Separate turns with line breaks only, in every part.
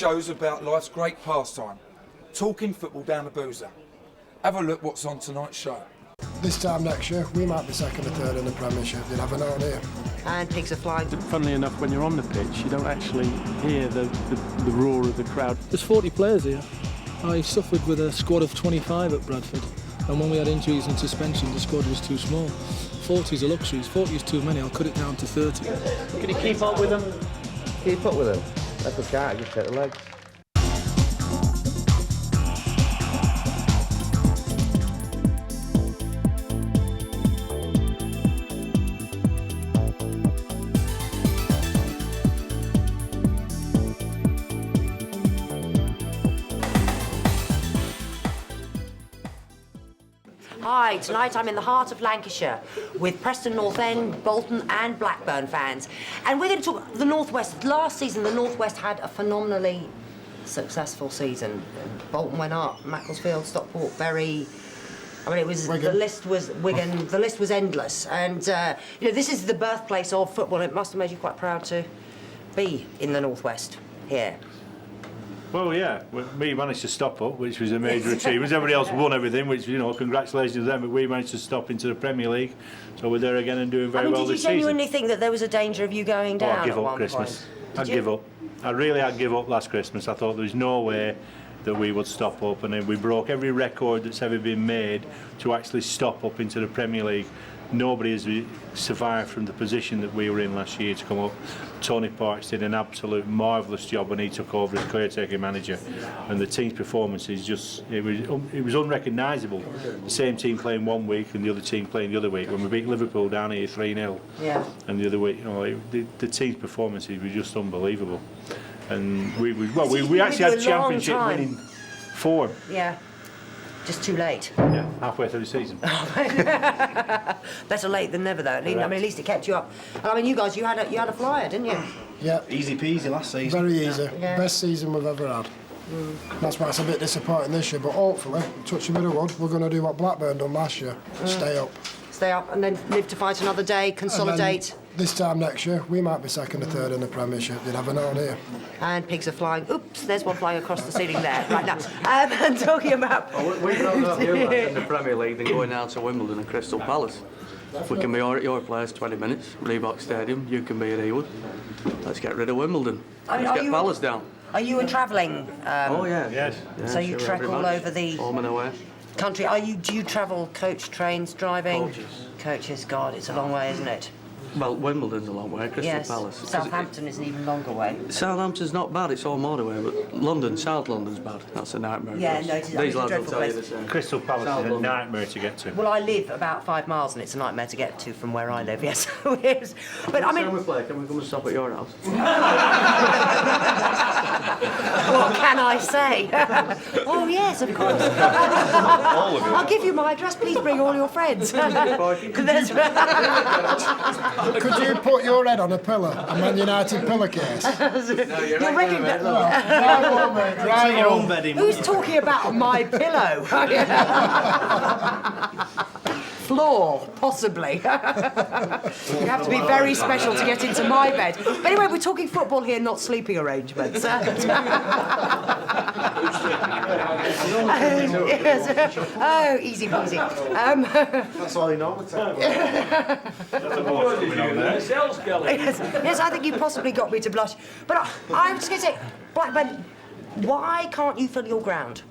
show's about life's great pastime, talking football down the boozer. Have a look what's on tonight's show.
This time next year, we might be second or third in the Premiership. You'll have an idea.
And pigs are flying.
Funnily enough, when you're on the pitch, you don't actually hear the roar of the crowd.
There's 40 players here. I suffered with a squad of 25 at Bradford, and when we had injuries and suspensions, the squad was too small. 40 is a luxury. 40 is too many. I'll cut it down to 30.
Can you keep up with them?
Keep up with them? That's the cat, just take the legs.
Hi, tonight I'm in the heart of Lancashire with Preston North End, Bolton and Blackburn fans. And we're going to talk the North West. Last season, the North West had a phenomenally successful season. Bolton went up, Macclesfield, Stockport, Bury. I mean, it was Wigan. The list was Wigan. The list was endless. And you know, this is the birthplace of football. It must have made you quite proud to be in the North West here.
Well, yeah, we managed to stop up, which was a major achievement. Everybody else won everything, which, you know, congratulations to them, but we managed to stop into the Premier League, so we're there again and doing very well this season.
Did you genuinely think that there was a danger of you going down?
I'd give up Christmas. I'd give up. I'd give up last Christmas. I thought there was no way that we would stop up, and then we broke every record that's ever been made to actually stop up into the Premier League. Nobody has survived from the position that we were in last year to come up. Tony Parks did an absolute marvellous job when he took over as caretaker manager, and the team's performance is just, it was unrecognisable. The same team playing one week and the other team playing the other week. When we beat Liverpool down here 3-0, and the other week, you know, the team's performances were just unbelievable. And we actually had championship winning form.
Yeah. Just too late.
Yeah, halfway through the season.
Better late than never, though. I mean, at least it kept you up. And I mean, you guys, you had a flyer, didn't you?
Yeah.
Easy peasy last season.
Very easy.
Yeah.
Best season we've ever had. That's why it's a bit disappointing this year, but hopefully, touch a bit of wood, we're going to do what Blackburn done last year. Stay up.
Stay up and then live to fight another day, consolidate.
This time next year, we might be second or third in the Premiership. You'd have an idea.
And pigs are flying. Oops, there's one flying across the ceiling there, right now. And talking about...
We'd rather have you in the Premier League than going down to Wimbledon and Crystal Palace. We can be at your place 20 minutes, Reebok Stadium, you can be at Ewood. Let's get rid of Wimbledon. Let's get Palace down.
Are you a travelling...
oh, yeah.
Yes.
Yeah,
so you trek all over the...
Home and away.
Country. Do you travel coach, trains, driving?
Coaches.
Coaches, God, it's a long way, isn't it?
Well, Wimbledon's a long way, Crystal Palace.
Southampton is an even longer way.
Southampton's not bad, it's all motorway, but London, South London's bad. That's a nightmare.
Yeah, no, it is.
These lads will tell you the same.
Crystal Palace is a nightmare to get to.
Well, I live about 5 miles and it's a nightmare to get to from where I live, yes. But I mean...
Can we play? Can we come and stop at your house?
What can I say? Oh, yes, of course. I'll give you my address, please bring all your friends.
Could you put your head on a pillar, a Man United pillowcase?
No, you're
Right
your own bedding.
Who's talking about my pillow? Floor, possibly. You have to be very special to get into my bed. But anyway, we're talking football here, not sleeping arrangements. Oh, easy peasy.
That's all you know.
Yes, I think you possibly got me to blush. But I was going to say, Blackburn, why can't you fill your ground?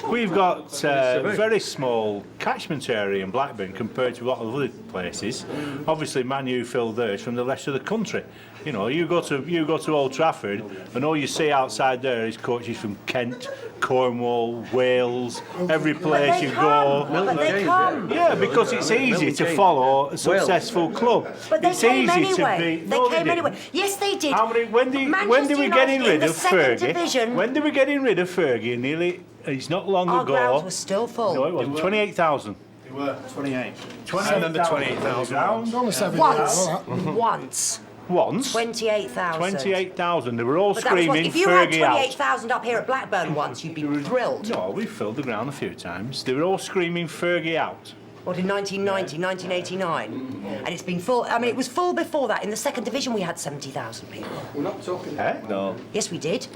We've got a very small catchment area in Blackburn compared to a lot of other places. Obviously, Man U filled theirs from the rest of the country. You know, you go to Old Trafford, and all you see outside there is coaches from Kent, Cornwall, Wales, every place you go.
But they come.
Yeah, because it's easy to follow a successful club.
But they came
anyway.
They came anyway. Yes, they did.
When did we get rid of Fergie? When did we get rid of Fergie? Nearly. It's not long ago.
Our grounds were still full.
No, it wasn't. 28,000.
They were 28.
28,000.
Only 7
Once.
years.
Once.
Once?
28,000.
28,000. They were all
But that was
screaming
if you had
Fergie out.
28,000 up here at Blackburn once, you'd be thrilled.
No, we filled the ground a few times. They were all screaming Fergie out.
What, in 1990, 1989? And it's been full. I mean, it was full before that. In the second division, we had 70,000 people.
We're not talking. No.
Yes, we did.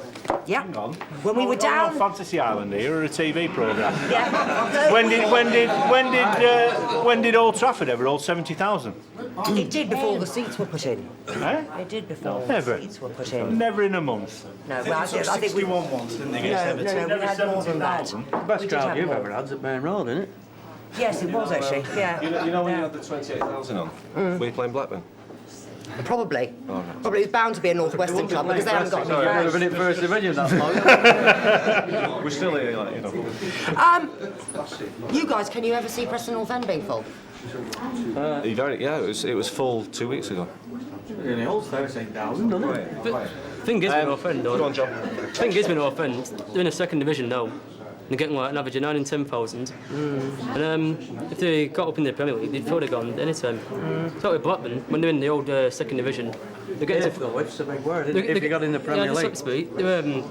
Yeah.
Hang on.
When we were down.
On Fantasy Island here, or a TV programme?
Yeah.
When did Old Trafford ever hold 70,000?
It did before the seats were put in.
Eh?
It did before
Never.
the seats were put in.
Never in a month.
No, well, I think we.
61 once, didn't they, against Everton?
No, we had more than that.
Best
We did
crowd
have
you've
more.
ever had's at Main Road, isn't it?
Yes, it was actually. Yeah.
You know when
Yeah.
you had the 28,000 on? Were you playing Blackburn?
Probably. Probably it's bound to be a northwestern club because they haven't got any
Sorry,
fans.
I've never been in first division that long.
We're still here, like, you know.
You guys, can you ever see Preston North End being full?
Yeah, it was full 2 weeks ago.
Really holds 13,000, doesn't it? But thing is, with North End, though.
Go on, John.
Thing is, with North End, they're in a second division though. They're getting like an average of 9 and 10,000. And if they got up in the Premier League, they'd probably gone anytime. So with Blackburn, when they're in the old second division, they're getting
It's a big word, isn't it?
if you got in the Premier League.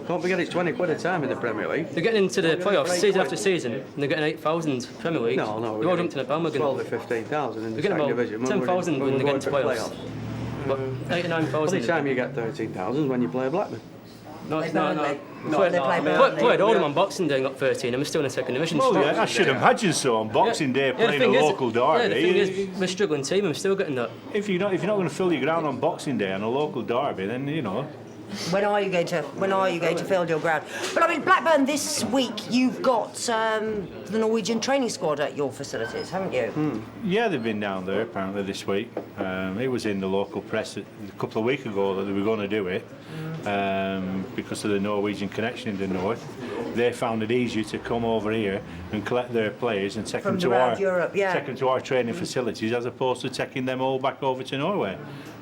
Don't forget it's 20 quid a time in the Premier League. They're getting into the playoffs season after season, and they're getting 8,000 Premier League.
No,
They're all jumped in a bandwagon.
12 or 15,000 in the
They're getting
second
about
division.
10,000 when they get into
going for
playoffs. But 8 or 9,000.
Only time you get 13,000 when you play Blackburn.
No, it's
They
not.
Burnley.
No,
They play Burnley.
Played Oldham on Boxing Day and got 13, and we're still in the second division.
Well, yeah, I should imagine so on Boxing Day playing a local derby.
Yeah, the thing is, we're a struggling team and we're still getting that.
If you're not going to fill your ground on Boxing Day on a local derby, then you know.
When are you going to fill your ground? But I mean, Blackburn, this week you've got the Norwegian training squad at your facilities, haven't you?
Yeah, they've been down there apparently this week. It was in the local press a couple of weeks ago that they were going to do it because of the Norwegian connection in the north. They found it easier to come over here and collect their players and take
From
them to
around Europe, yeah.
take them to our training facilities as opposed to taking them all back over to Norway,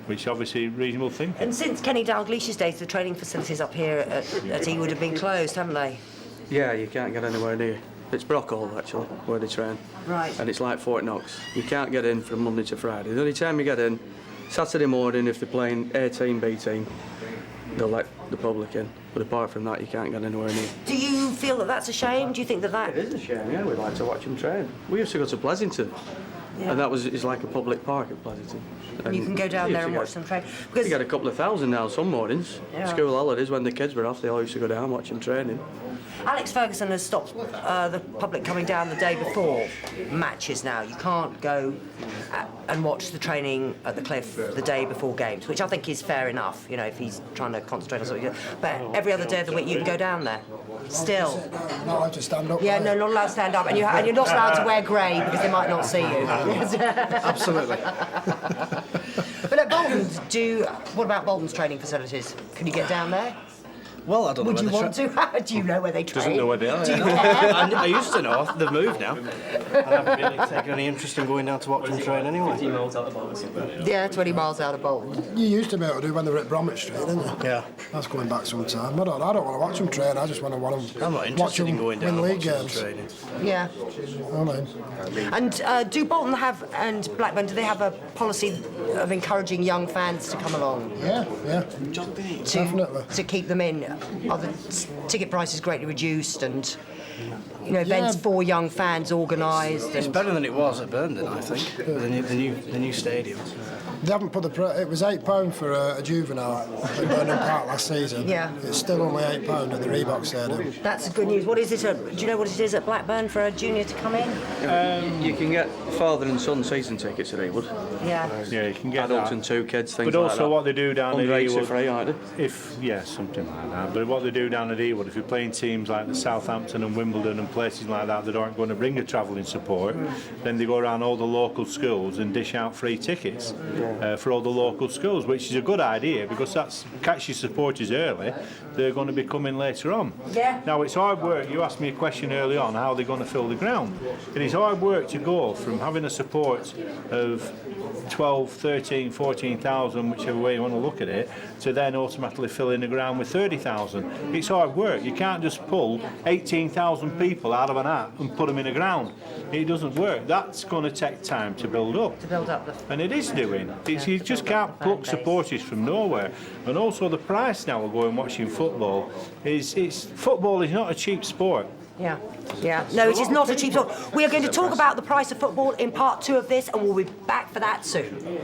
which obviously reasonable thinking.
And since Kenny Dalglish's days, the training facilities up here at Ewood have been closed, haven't they?
Yeah, you can't get anywhere near. It's Brockall actually, where they train.
Right.
And it's like Fort Knox. You can't get in from Monday to Friday. The only time you get in, Saturday morning, if they're playing A team, B team, they'll let the public in. But apart from that, you can't get anywhere near.
Do you feel that that's a shame? Do you think that
It is a shame, yeah. We'd like to watch them train. We used to go to Pleasanton, and it's like a public park at Pleasanton.
and you can go down there and watch them train?
We get a couple of thousand now some mornings.
Yeah.
School holidays, when the kids were off, they all used to go down and watch them training.
Alex Ferguson has stopped the public coming down the day before matches now. You can't go and watch the training at the Cliff the day before games, which I think is fair enough, you know, if he's trying to concentrate on something. But every other day of the week you can go down there. Still.
Not allowed to stand up.
Yeah, no, not allowed to stand up. And you're not allowed to wear grey because they might not see you.
Absolutely.
But at Bolton, what about Bolton's training facilities? Can you get down there?
Well, I don't know.
Would you want to? Do you know where they train?
Doesn't know where they are.
Do you care?
I used to know. They've moved now. I haven't really taken any interest in going down to watch them train anyway.
Yeah, 20 miles out of Bolton.
You used to be able to do when they were at Bromwich Street, didn't you?
Yeah.
That's going back some time. I don't want to watch them train. I just want to watch them.
I'm not
watch
interested in
them
going
win
down and
league
watching them
games.
training.
Yeah.
I mean,
And do Bolton and Blackburn, do they have a policy of encouraging young fans to come along?
yeah, definitely.
To keep them in? Are the ticket prices greatly reduced and, you know, events for young fans organised?
It's better than it was at Burnden, I think. The new stadium.
They haven't put it was £8 for a juvenile at Burnham Park last season.
Yeah.
It's still only £8 at the Reebok Stadium.
That's good news. What is it? Do you know what it is at Blackburn for a junior to come in?
You can get father and son season tickets at Ewood.
Yeah.
Yeah, you can get
Adults
that.
and two kids, things
But
like
also
that.
what they do down at
Underage are
Ewood,
free, aren't they?
something like that. But what they do down at Ewood, if you're playing teams like the Southampton and Wimbledon and places like that that aren't going to bring a travelling support, then they go around all the local schools and dish out free tickets for all the local schools, which is a good idea because that's catch your supporters early. They're going to be coming later on.
Yeah.
Now it's hard work. You asked me a question early on how they're going to fill the ground. It is hard work to go from having a support of 12, 13, 14,000, whichever way you want to look at it, to then automatically filling the ground with 30,000. It's hard work. You can't just pull 18,000 people out of an hat and put them in the ground. It doesn't work. That's going to take time to build up.
To build up the...
And it is doing. You just can't pluck supporters from nowhere. And also the price now of going watching football is football is not a cheap sport.
Yeah, yeah. No, it is not a cheap talk. We are going to talk about the price of football in part 2 of this, and we'll be back for that soon.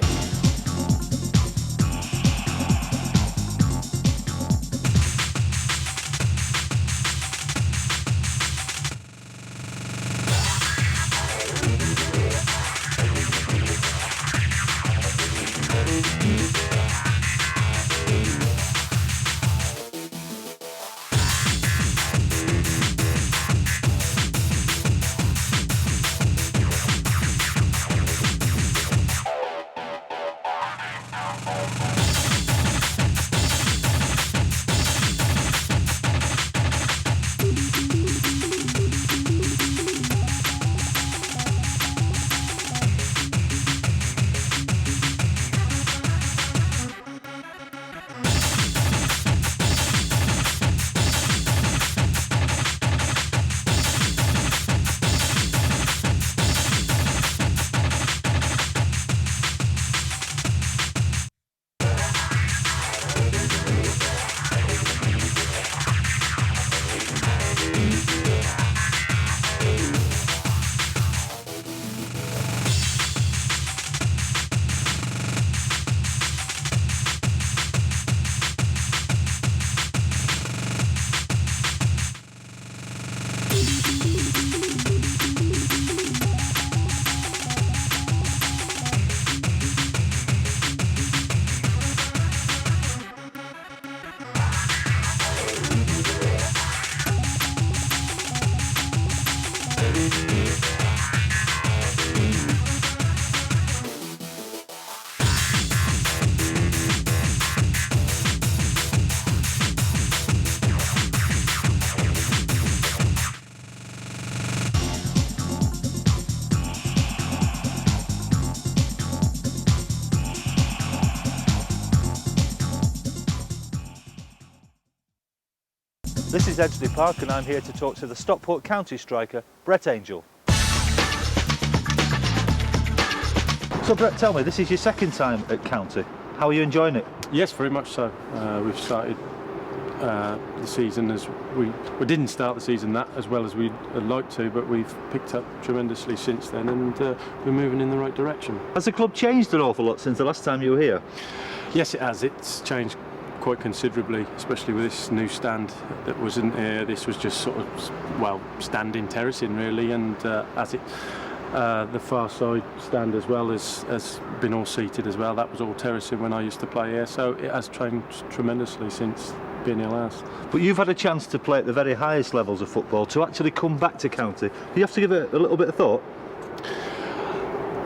This is Edgeley Park and I'm here to talk to the Stockport County striker, Brett Angell. So Brett, tell me, this is your second time at County. How are you enjoying it?
Yes, very much so. We've started the season as we didn't start the season that as well as we'd like to, but we've picked up tremendously since then, and we're moving in the right direction.
Has the club changed an awful lot since the last time you were here?
Yes, it has. It's changed quite considerably, especially with this new stand that wasn't here. This was just sort of, well, standing terracing really, and as it the far side stand as well has been all seated as well. That was all terracing when I used to play here, so it has changed tremendously since being here last.
But you've had a chance to play at the very highest levels of football. To actually come back to County, do you have to give it a little bit of thought?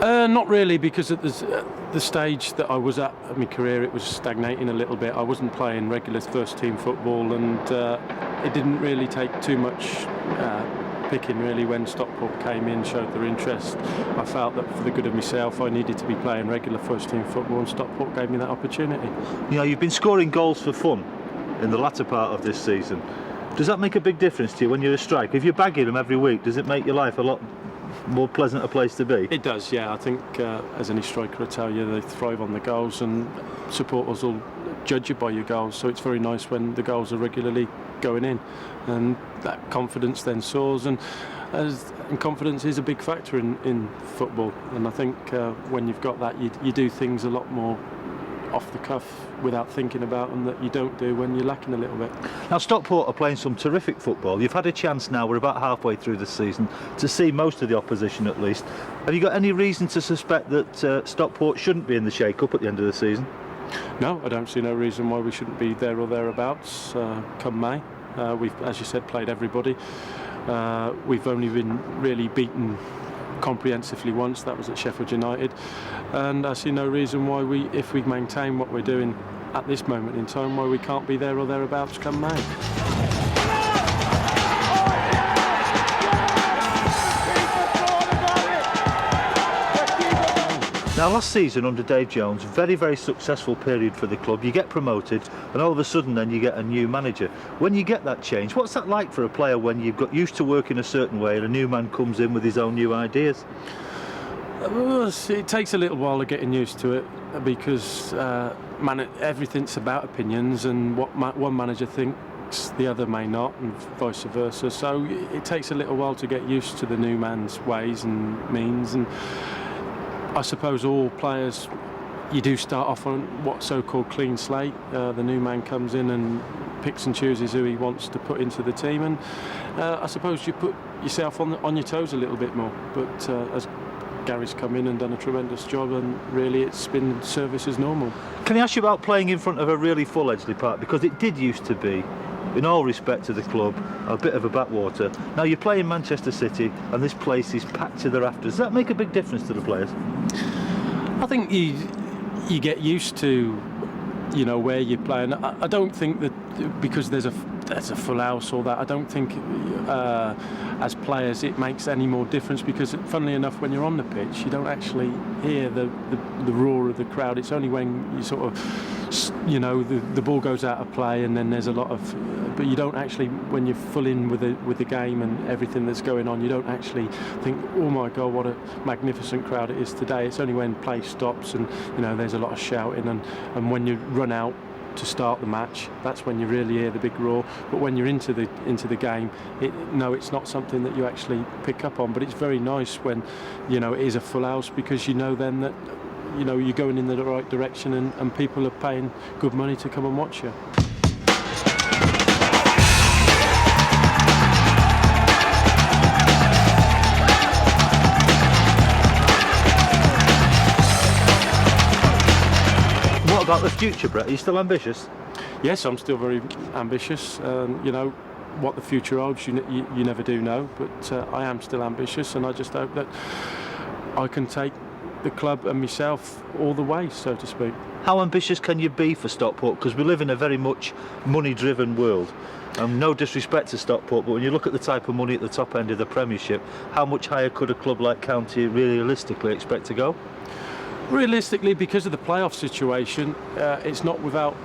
Not really, because at the stage that I was at in my career, it was stagnating a little bit. I wasn't playing regular first team football, and it didn't really take too much picking really when Stockport came in, showed their interest. I felt that for the good of myself I needed to be playing regular first team football, and Stockport gave me that opportunity.
You know, you've been scoring goals for fun in the latter part of this season. Does that make a big difference to you when you're a striker? If you're bagging them every week, does it make your life a lot more pleasant a place to be?
It does, yeah. I think as any striker will tell you, they thrive on the goals, and supporters will judge you by your goals, so it's very nice when the goals are regularly going in, and that confidence then soars, and confidence is a big factor in football, and I think when you've got that, you do things a lot more off the cuff without thinking about them that you don't do when you're lacking a little bit.
Now Stockport are playing some terrific football. You've had a chance now, we're about halfway through the season, to see most of the opposition at least. Have you got any reason to suspect that Stockport shouldn't be in the shake-up at the end of the season?
No, I don't see no reason why we shouldn't be there or thereabouts come May. We've, as you said, played everybody. We've only been really beaten comprehensively once, that was at Sheffield United, and I see no reason why if we maintain what we're doing at this moment in time, why we can't be there or thereabouts come May.
Now last season under Dave Jones, very, very successful period for the club. You get promoted and all of a sudden then you get a new manager. When you get that change, what's that like for a player when you've got used to working a certain way and a new man comes in with his own new ideas?
It takes a little while of getting used to it, because everything's about opinions, and what one manager thinks tactics, the other may not, and vice versa. So it takes a little while to get used to the new man's ways and means. And I suppose all players, you do start off on what's so-called clean slate. The new man comes in and picks and chooses who he wants to put into the team, and I suppose you put yourself on your toes a little bit more. But as Gary's come in and done a tremendous job, and really it's been service as normal.
Can I ask you about playing in front of a really full Edgeley Park? Because it did used to be, in all respect to the club, a bit of a backwater. Now you play in Manchester City and this place is packed to the rafters. Does that make a big difference to the players?
I think you get used to, you know, where you're playing. I don't think that because there's a full house or that, I don't think as players it makes any more difference, because funnily enough, when you're on the pitch you don't actually hear the roar of the crowd. It's only when you sort of, you know, the ball goes out of play and then there's a lot of, but you don't actually, when you're full in with the game and everything that's going on, you don't actually think, oh my God, what a magnificent crowd it is today. It's only when play stops and, you know, there's a lot of shouting, and when you run out to start the match, that's when you really hear the big roar. But when you're into the game, it's not something that you actually pick up on. But it's very nice when, you know, it is a full house, because you know then that, you know, you're going in the right direction and people are paying good money to come and watch you.
What about the future, Brett? Are you still ambitious?
Yes, I'm still very ambitious. You know, what the future holds, you never do know, but I am still ambitious, and I just hope that I can take the club and myself all the way, so to speak.
How ambitious can you be for Stockport? Because we live in a very much money-driven world. No disrespect to Stockport, but when you look at the type of money at the top end of the Premiership, how much higher could a club like County realistically expect to go?
Realistically, because of the playoff situation, it's not without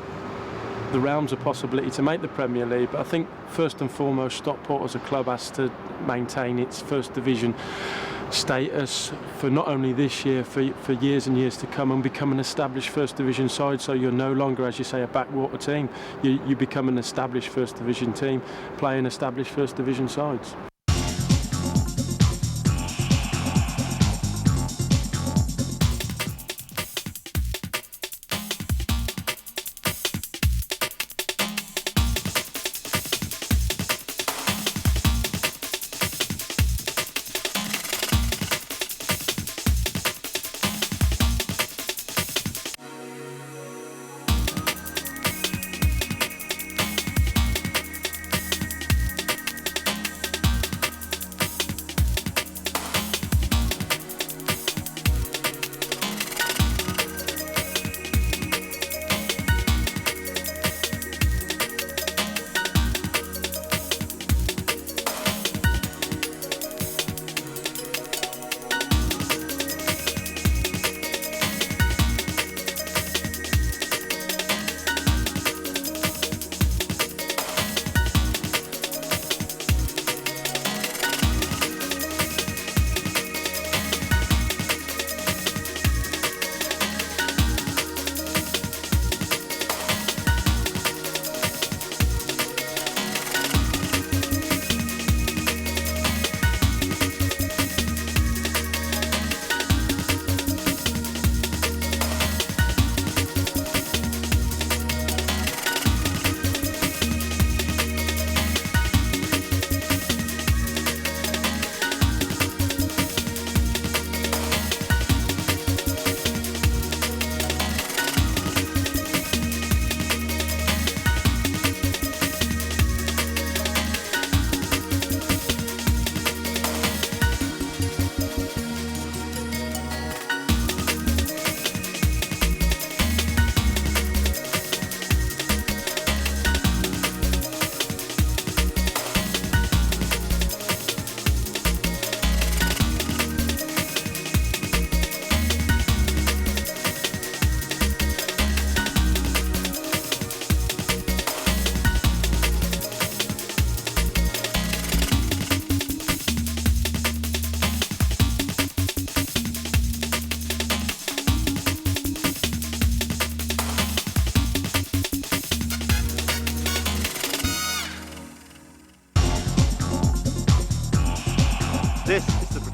the realms of possibility to make the Premier League. But I think first and foremost, Stockport as a club has to maintain its First Division status for not only this year, for years and years to come, and become an established First Division side. So you're no longer, as you say, a backwater team. You become an established First Division team, playing established First Division sides.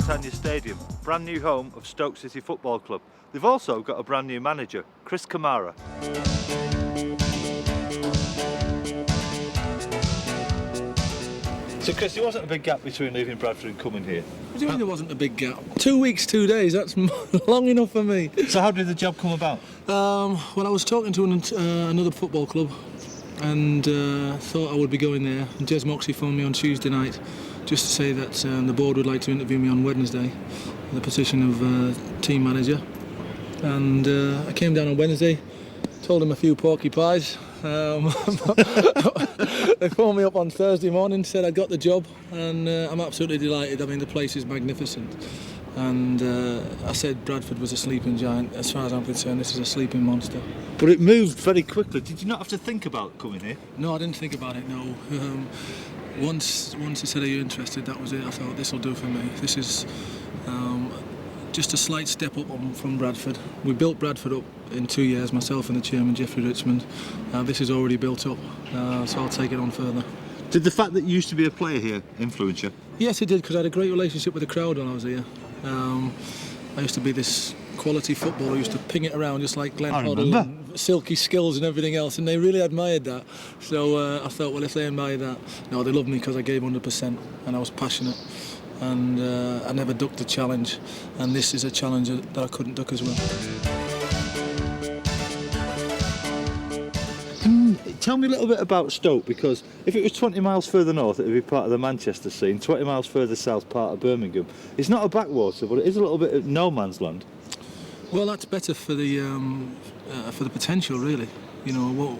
Britannia Stadium, brand new home of Stoke City Football Club. They've also got a brand new manager, Chris Kamara. So Chris, there wasn't a big gap between leaving Bradford and coming here?
What do you mean there wasn't a big gap? 2 weeks, 2 days, that's long enough for me.
So how did the job come about?
Well, I was talking to another football club and thought I would be going there. And Jez Moxey phoned me on Tuesday night just to say that the board would like to interview me on Wednesday for the position of team manager. And I came down on Wednesday, told him a few porky pies. They phoned me up on Thursday morning, said I got the job, and I'm absolutely delighted. I mean, the place is magnificent. And I said Bradford was a sleeping giant. As far as I'm concerned, this is a sleeping monster.
But it moved very quickly. Did you not have to think about coming here?
No, I didn't think about it, no. Once he said, are you interested, that was it. I thought, this will do for me. This is just a slight step up from Bradford. We built Bradford up in 2 years, myself and the chairman, Jeffrey Richmond. This is already built up, so I'll take it on further.
Did the fact that you used to be a player here influence you?
Yes, it did, because I had a great relationship with the crowd when I was here. I used to be this quality footballer, I used to ping it around just like Glenn Hoddle, and silky skills and everything else, and they really admired that. So I thought, well, if they admired that, no, they loved me because I gave 100% and I was passionate. And I never ducked the challenge, and this is a challenge that I couldn't duck as well.
Tell me a little bit about Stoke, because if it was 20 miles further north, it would be part of the Manchester scene. 20 miles further south, part of Birmingham. It's not a backwater, but it is a little bit of no man's land.
Well, that's better for the potential, really. You know,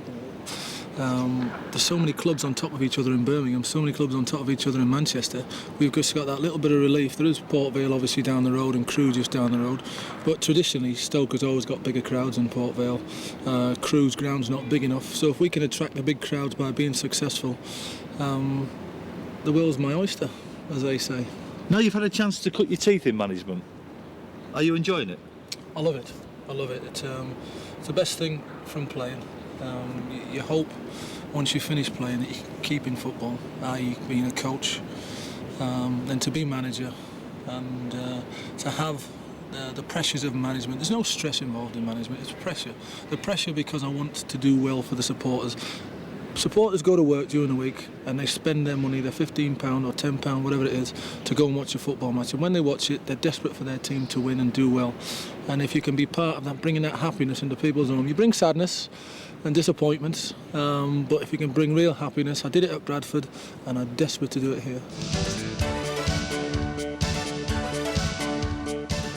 there's so many clubs on top of each other in Birmingham, so many clubs on top of each other in Manchester. We've just got that little bit of relief. There is Port Vale obviously down the road and Crewe just down the road, but traditionally Stoke has always got bigger crowds than Port Vale. Crewe's ground's not big enough, so if we can attract the big crowds by being successful, the world's my oyster, as they say.
Now you've had a chance to cut your teeth in management. Are you enjoying it?
I love it. I love it. It's the best thing from playing. You hope once you finish playing that you can keep in football, i.e. being a coach, then to be manager, and to have the pressures of management. There's no stress involved in management, it's pressure. The pressure because I want to do well for the supporters. Supporters go to work during the week and they spend their money, their £15 or £10, whatever it is, to go and watch a football match. And when they watch it, they're desperate for their team to win and do well. And if you can be part of that, bringing that happiness into people's home, you bring sadness and disappointments, but if you can bring real happiness, I did it at Bradford and I'm desperate to do it here.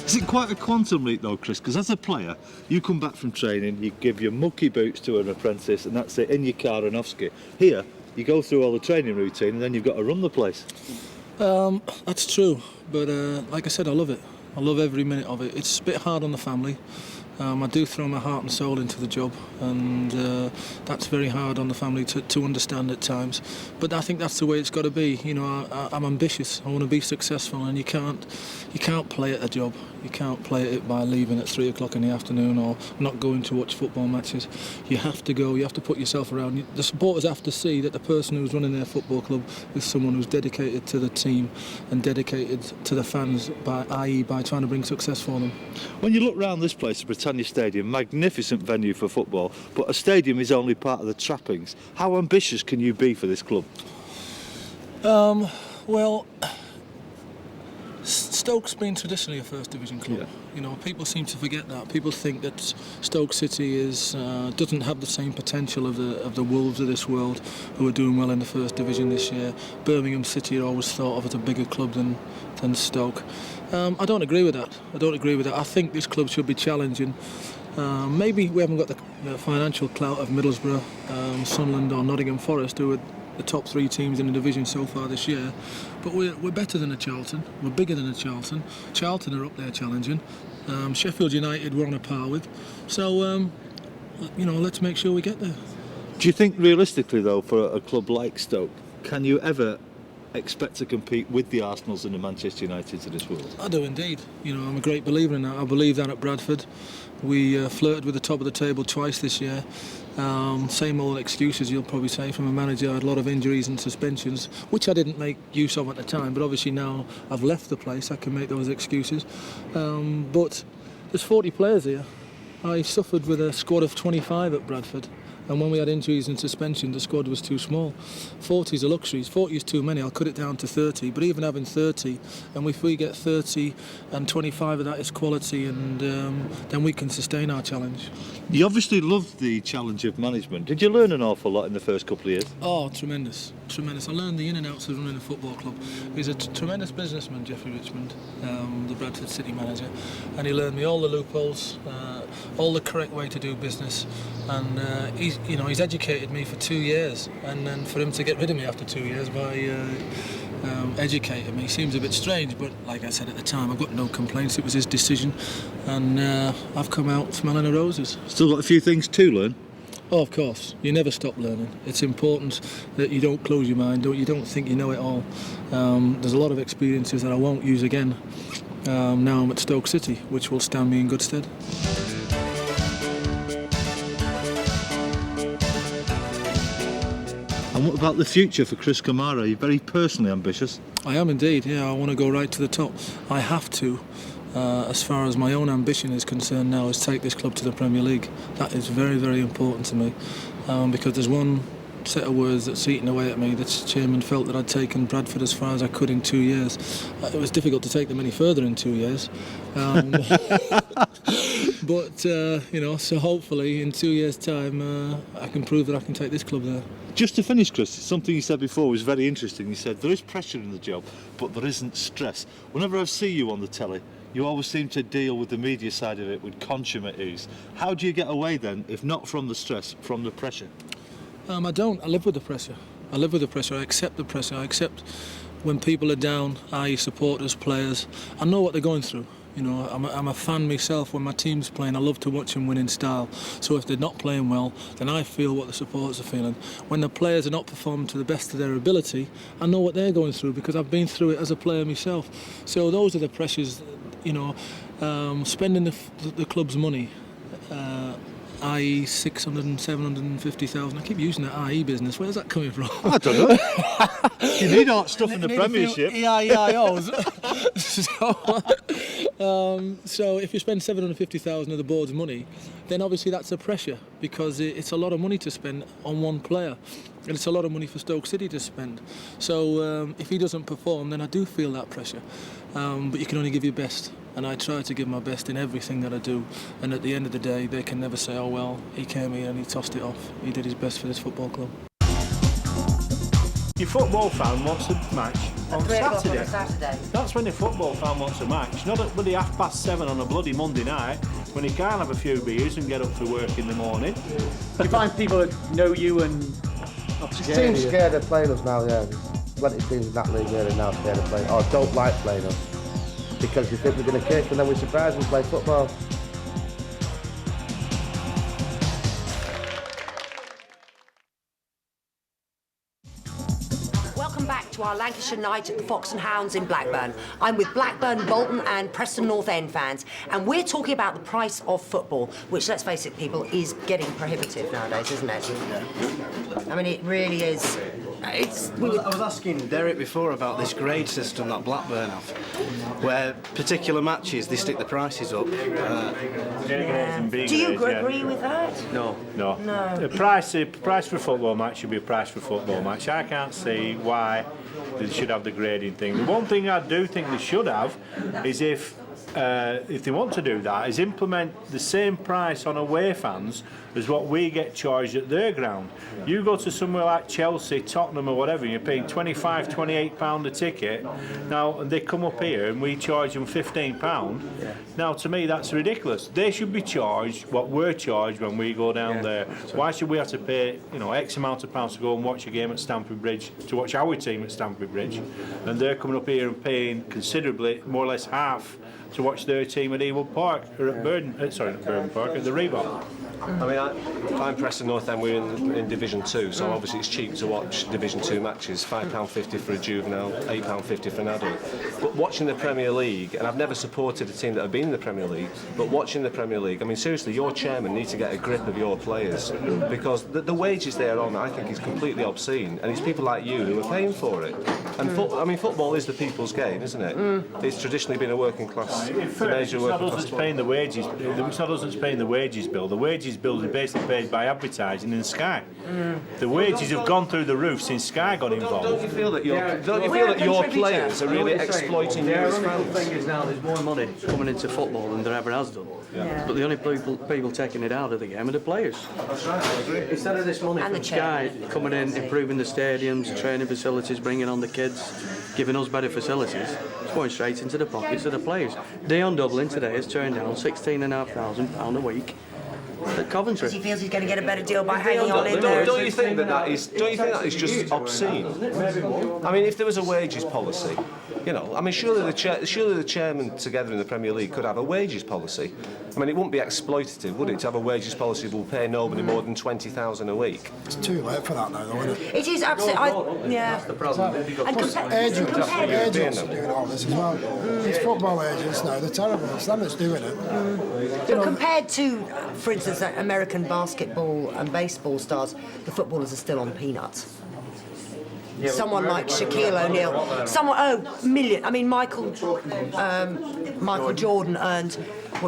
Is it quite a quantum leap though, Chris? Because as a player, you come back from training, you give your mucky boots to an apprentice and that's it, in your car and off ski. Here, you go through all the training routine and then you've got to run the place.
That's true, but like I said, I love it. I love every minute of it. It's a bit hard on the family. I do throw my heart and soul into the job, and that's very hard on the family to understand at times. But I think that's the way it's got to be. You know, I'm ambitious. I want to be successful, and you can't play at a job. You can't play at it by leaving at 3 o'clock in the afternoon or not going to watch football matches. You have to go. You have to put yourself around. The supporters have to see that the person who's running their football club is someone who's dedicated to the team and dedicated to the fans, i.e. by trying to bring success for them.
When you look round this place, the Britannia Stadium, magnificent venue for football, but a stadium is only part of the trappings. How ambitious can you be for this club?
Well, Stoke's been traditionally a First Division club. Yeah. You know, people seem to forget that. People think that Stoke City doesn't have the same potential of the Wolves of this world, who are doing well in the First Division this year. Birmingham City are always thought of as a bigger club than Stoke. I don't agree with that. I think this club should be challenging. Maybe we haven't got the financial clout of Middlesbrough, Sunderland or Nottingham Forest, who are the top 3 teams in the division so far this year, but we're better than a Charlton, we're bigger than a Charlton. Charlton are up there challenging, Sheffield United we're on a par with, so you know, let's make sure we get there.
Do you think realistically though, for a club like Stoke, can you ever expect to compete with the Arsenals and the Manchester Uniteds of this world?
I do indeed. You know, I'm a great believer in that. I believe that at Bradford. We flirted with the top of the table twice this year. Same old excuses you'll probably say from a manager. I had a lot of injuries and suspensions, which I didn't make use of at the time, but obviously now I've left the place, I can make those excuses. But there's 40 players here. I suffered with a squad of 25 at Bradford, and when we had injuries and suspension, the squad was too small. 40 is a luxury. 40 is too many. I'll cut it down to 30, but even having 30, and if we get 30 and 25 of that is quality, and then we can sustain our challenge.
You obviously loved the challenge of management. Did you learn an awful lot in the first couple of years?
Oh, tremendous. I learned the in and outs of running a football club. He's a tremendous businessman, Jeffrey Richmond, the Bradford City manager, and he learned me all the loopholes, all the correct way to do business, and he's educated me for 2 years, and then for him to get rid of me after 2 years by educating me seems a bit strange, but like I said at the time, I've got no complaints. It was his decision, and I've come out smelling of roses.
Still got a few things to learn?
Oh, of course. You never stop learning. It's important that you don't close your mind, you don't think you know it all. There's a lot of experiences that I won't use again. Now I'm at Stoke City, which will stand me in good stead.
And what about the future for Chris Kamara? You're very personally ambitious.
I am indeed, yeah. I want to go right to the top. I have to. As far as my own ambition is concerned now, is take this club to the Premier League. That is very, very important to me, because there's one set of words that's eating away at me. The chairman felt that I'd taken Bradford as far as I could in 2 years. It was difficult to take them any further in 2 years. But, so hopefully in 2 years' time I can prove that I can take this club there.
Just to finish, Chris, something you said before was very interesting. You said there is pressure in the job, but there isn't stress. Whenever I see you on the telly, you always seem to deal with the media side of it with consummate ease. How do you get away then, if not from the stress, from the pressure?
I don't. I live with the pressure. I accept the pressure. I accept when people are down, i.e. supporters, players. I know what they're going through. You know, I'm a fan myself. When my team's playing, I love to watch them win in style. So if they're not playing well, then I feel what the supporters are feeling. When the players are not performing to the best of their ability, I know what they're going through because I've been through it as a player myself. So those are the pressures, spending the club's money, i.e. 600,000 750,000. I keep using that i.e. business. Where's that coming from?
I don't know. You need all that stuff in the Premiership.
EIEIOs. So if you spend 750,000 of the board's money, then obviously that's a pressure because it's a lot of money to spend on one player. And it's a lot of money for Stoke City to spend. So if he doesn't perform, then I do feel that pressure. But you can only give your best. And I try to give my best in everything that I do. And at the end of the day, they can never say, oh, well, he came here and he tossed it off. He did his best for this football club.
Your football fan wants a match on Saturday.
Saturday.
That's when your football fan wants a match, not at bloody 7:30 on a bloody Monday night when he can't have a few beers and get up to work in the morning.
Do you find people that know you and not scared of
Teams
you?
scared of playing us now, yeah. There's plenty of teams in that league here and now scared of playing, or don't like playing us because they think we're going to kick and then we surprise and play football.
Welcome back to our Lancashire night at the Fox and Hounds in Blackburn. I'm with Blackburn, Bolton and Preston North End fans, and we're talking about the price of football, which, let's face it, people, is getting prohibitive nowadays, isn't it? I mean, it really is.
I was asking Derek before about this grade system that Blackburn have, where particular matches they stick the prices up.
Do you agree with that?
No. The price for a football match should be a price for a football match. I can't see why they should have the grading thing. The one thing I do think they should have is if they want to do that, is implement the same price on away fans as what we get charged at their ground. You go to somewhere like Chelsea, Tottenham or whatever, you're paying £25, £28 a ticket. Now, and they come up here and we charge them £15. Yeah. Now, to me, that's ridiculous. They should be charged what we're charged when we go down there. Why should we have to pay, X amount of pounds to go and watch a game at Stamford Bridge, to watch our team at Stamford Bridge, and they're coming up here and paying considerably, more or less half to watch their team at Ewood Park, or at not Burden Park, at the Reebok.
I mean, I'm Preston North End, we're in Division 2, so obviously it's cheap to watch Division 2 matches, £5.50 for a juvenile, £8.50 for an adult. But watching the Premier League, and I've never supported a team that have been in the Premier League, but watching the Premier League, I mean, seriously, your chairman needs to get a grip of your players, because the wages they're on, I think, is completely obscene, and it's people like you who are paying for it. And football is the people's game, isn't it? It's traditionally been a working class.
It's not us that's paying the wages. It's not us that's paying the wages bill. The wages bill is basically paid by advertising in Sky. The wages have gone through the roof since Sky got involved.
Don't you feel that your players are really exploiting you as fans?
The thing is now there's more money coming into football than there ever has done. But the only people taking it out of the game are the players. Instead of this money from Sky coming in, improving the stadiums, training facilities, bringing on the kids, giving us better facilities, it's going straight into the pockets of the players. Dion Dublin today has turned down £16,500 a week at Coventry.
He feels he's going to get a better deal by hanging on in there.
Don't you think that is just obscene? I mean, if there was a wages policy, you know, I mean, surely the chairman together in the Premier League could have a wages policy. I mean, it wouldn't be exploitative, would it, to have a wages policy that will pay nobody more than $20,000 a week?
It's too late for that now, though, isn't it?
It is absolutely.
That's the problem.
Agents are doing all this as well. It's football agents now, they're terrible. It's them that's doing it.
But compared to, for instance, American basketball and baseball stars, the footballers are still on peanuts. Someone like Shaquille O'Neal, million. I mean, Michael Jordan earned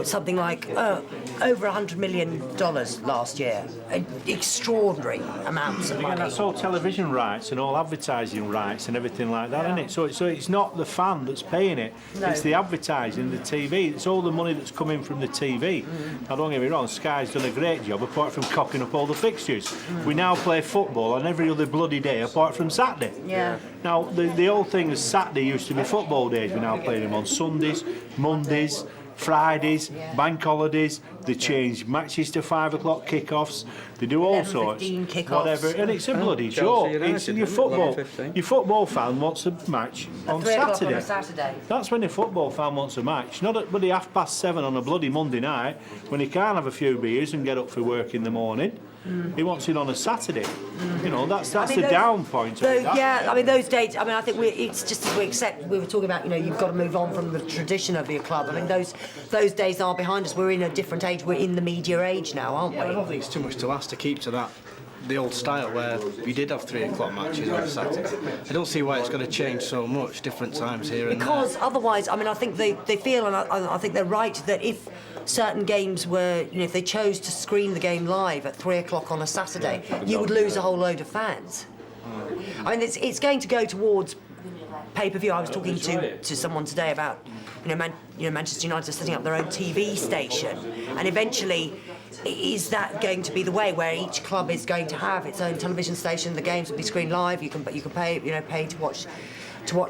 something like over $100 million last year. Extraordinary amounts of money.
That's all television rights and all advertising rights and everything like that, isn't it? So it's not the fan that's paying it. No. It's the advertising, the TV. It's all the money that's coming from the TV. Now, don't get me wrong, Sky's done a great job apart from cocking up all the fixtures. We now play football on every other bloody day apart from Saturday.
Yeah.
Now, the old thing is Saturday used to be football days. We now play them on Sundays, Mondays, Fridays, bank holidays. They change matches to 5 o'clock kickoffs. They do all sorts, whatever, and it's a bloody joke. It's your football fan wants a match on Saturday.
On a Saturday.
That's when a football fan wants a match, not at bloody 7:30 on a bloody Monday night when he can't have a few beers and get up for work in the morning. He wants it on a Saturday. You know, that's the down point.
Yeah, I mean those dates. I mean, I think it's just as we accept. We were talking about, you know, you've got to move on from the tradition of your club. I mean, those days are behind us. We're in a different age. We're in the media age now, aren't we?
I don't think it's too much to ask to keep to that. The old style where we did have 3 o'clock matches on Saturday. I don't see why it's going to change so much, different times here and there.
Because otherwise, I mean, I think they feel, and I think they're right, that if certain games were, you know, if they chose to screen the game live at 3 o'clock on a Saturday, you would lose a whole load of fans. I mean, it's going to go towards pay-per-view. I was talking to someone today about, Manchester United setting up their own TV station, and eventually, is that going to be the way where each club is going to have its own television station? The games will be screened live. You can pay to watch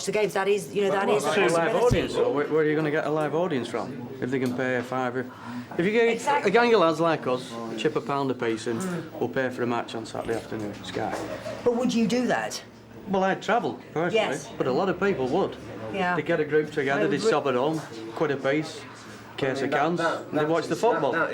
the games. That is a
live audience. So where are you going to get a live audience from if they can pay a £5? If you get a gang of lads like us, chip £1 a piece and we'll pay for a match on Saturday afternoon, Sky.
But would you do that?
Well, I'd travel personally, but a lot of people would.
Yeah.
They'd get a group together, they'd stop at home, £1 a piece. Case of cans, and they watch the football.
That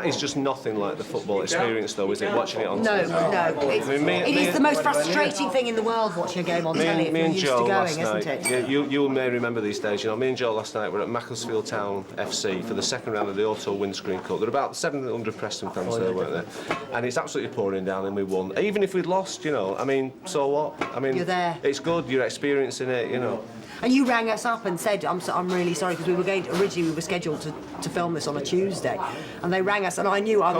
is just nothing like the football experience, though, is it? Watching it on
No.
TV.
It is the most frustrating thing in the world, watching a game on telly. If you're used to going, isn't it?
You may remember these days. You know, me and Joe last night were at Macclesfield Town FC for the second round of the Auto Windscreen Cup. There were about 700 Preston fans there, weren't there? And it's absolutely pouring down, and we won. Even if we'd lost, you know, I mean, so what? I mean,
you're there.
It's good. You're experiencing it, you know.
And you rang us up and said, I'm really sorry, because originally we were scheduled to film this on a Tuesday, and they rang us, and I knew I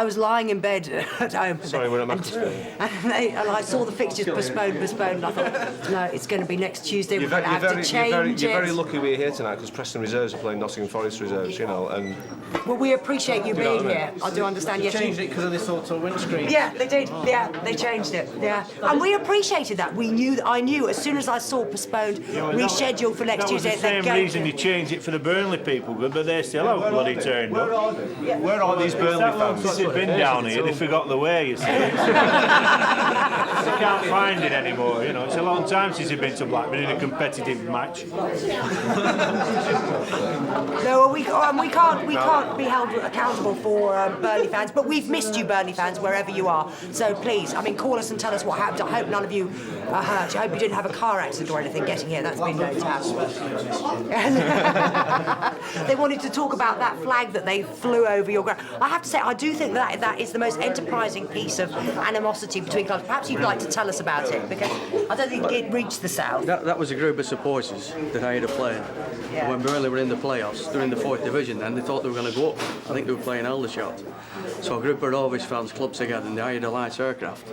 was lying in bed at home.
Sorry, we're at Macclesfield.
And I saw the fixtures postponed, and I thought, no, it's going to be next Tuesday. We're going to have to change it.
You're very lucky we're here tonight, because Preston Reserves are playing Nottingham Forest Reserves, you know, and...
Well, we appreciate you being here. I do understand.
You changed it because of this auto windscreen.
Yeah, they did. Yeah, they changed it. Yeah, and we appreciated that. I knew as soon as I saw postponed. rescheduled for next Tuesday.
That was the same reason you changed it for the Burnley people, but they still haven't bloody turned up.
Where are these Burnley fans?
Since they've been down here, they forgot the way, you see. They can't find it anymore, you know. It's a long time since they've been to Blackburn in a competitive match.
No, we can't be held accountable for Burnley fans, but we've missed you, Burnley fans, wherever you are. So please, call us and tell us what happened. I hope none of you are hurt. I hope you didn't have a car accident or anything getting here. That's been known to happen. They wanted to talk about that flag that they flew over your ground. I have to say, I do think that is the most enterprising piece of animosity between clubs. Perhaps you'd like to tell us about it, because I don't think it reached the south.
That was a group of supporters that I had playing.
Yeah.
When Burnley were in the playoffs, they were in the 4th division, and they thought they were going to go up. I think they were playing Aldershot. So a group of Rovers fans clubbed together and they hired a light aircraft.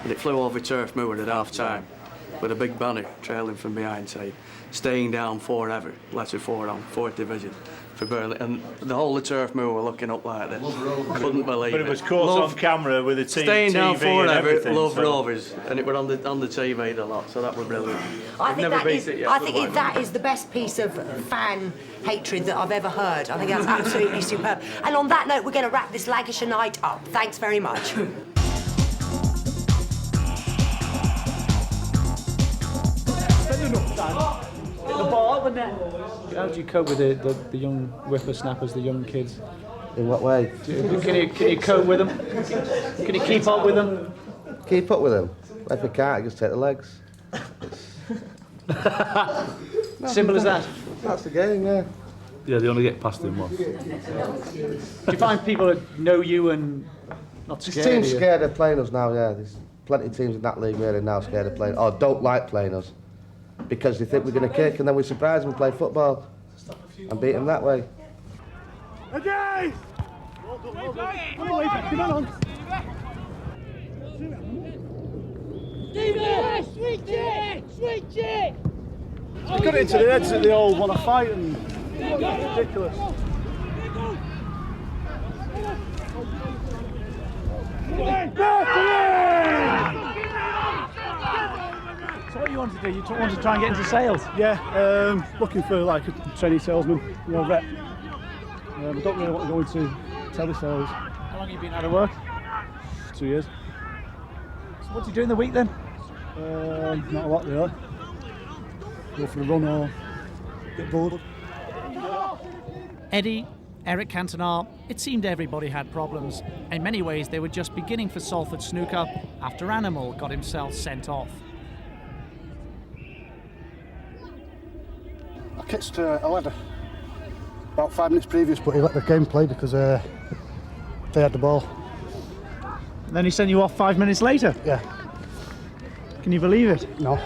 And it flew over Turf Moor at half time with a big banner trailing from behind saying, "Staying down forever," letter 4 on 4th division for Burnley. And the whole of Turf Moor were looking up like this. Couldn't believe it.
But it was caught on camera with the team
Staying down
TV and
forever,
everything.
love Rovers. And it were on the TV a lot, so that was brilliant.
I think
never beat it yet.
that is the best piece of fan hatred that I've ever heard. I think that's absolutely superb. And on that note, we're going to wrap this Lancashire night up. Thanks very much.
How do you cope with the young whippersnappers, the young kids?
In what way?
Can you cope with them? Can you keep up with them?
Keep up with them? If I can't, I just take the legs.
Simple as that.
That's the game, yeah.
Yeah, they only get past him once.
Do you find people that know you and not
This
scared of
team's
you?
scared of playing us now, yeah. There's plenty of teams in that league really now scared of playing, or don't like playing us, because they think we're going to kick and then we surprise them and play football and beat them that way.
Okay! Come on.
Switch it!
They got it into their heads that they all want to fight and it's ridiculous.
So what do you want to do? You want to try and get into sales?
Yeah, looking for like a trainee salesman, rep. I don't really want to go into telesales.
How long have you been out of work?
2 years.
So what do you do in the week then?
Not a lot really. Go for a run or get bored.
Eddie, Eric Cantona, it seemed everybody had problems. In many ways, they were just beginning for Salford Snooker after Animal got himself sent off.
I kicked a ladder about 5 minutes previous, but he let the game play because they had the ball.
And then he sent you off 5 minutes later?
Yeah.
Can you believe it?
No.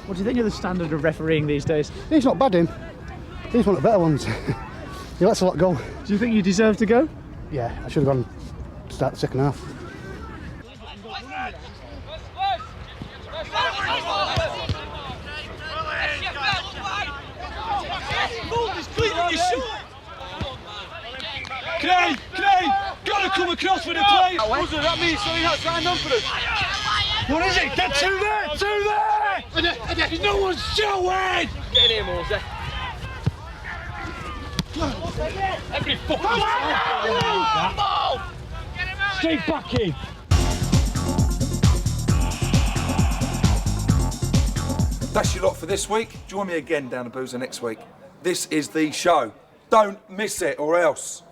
What do you think of the standard of refereeing these days?
He's not bad, him. He's one of the better ones. He lets a lot go.
Do you think you deserve to go?
Yeah, I should have gone start the second half.
Craig, gotta come across with a play. That means something that's signed on for us. What is it? Get two there! No one's showing! Get in here, Morsey. Every fucking stay back in.
That's your lot for this week. Join me again down the Boozer next week. This is the show. Don't miss it, or else.